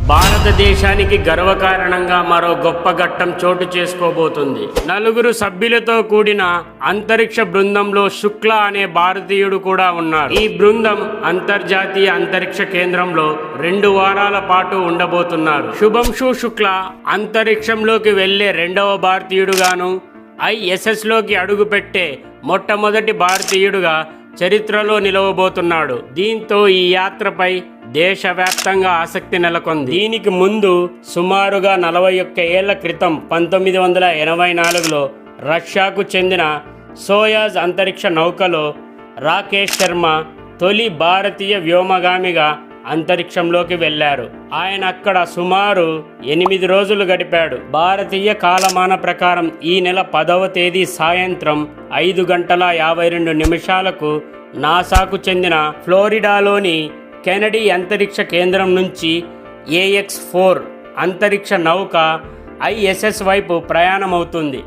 భారతదేశానికి గర్వకారణంగా మరో గొప్ప ఘట్టం చోటు చేసుకోబోతుంది. 4 సభ్యులతో కూడిన అంతరిక్ష బృందంలో శుక్లా అనే భారతీయుడు కూడా ఉన్నారు. ఈ బృందం అంతర్జాతీయ అంతరిక్ష కేంద్రంలో 2 వారాల పాటు ఉండబోతున్నారు. శుభంషు శుక్లా అంతరిక్షంలోకి వెళ్లే 2వ భారతీయుడుగాను, ISS లోకి అడుగుపెట్టే మొట్టమొదటి భారతీయుడుగా చరిత్రలో నిలవబోతున్నాడు. దీంతో ఈ యాత్రపై దేశవ్యాప్తంగా ఆసక్తి నెలకొంది. దీనికి ముందు సుమారుగా 41 ఏళ్ల క్రితం 1984లో రష్యాకు చెందిన సోయాజ్ అంతరిక్ష నౌకలో రాకేష్ శర్మ తొలి భారతీయ వ్యోమగామిగా అంతరిక్షంలోకి వెళ్లారు. ఆయన అక్కడ సుమారు 8 రోజులు గడిపాడు. భారతీయ కాలమాన ప్రకారం ఈ నెల 10వ తేదీ సాయంత్రం 5:52 నాసాకు చెందిన ఫ్లోరిడాలోని కెనడీ అంతరిక్ష కేంద్రం నుంచి AX-4 అంతరిక్ష నౌక ISS వైపు ప్రయాణమవుతుంది.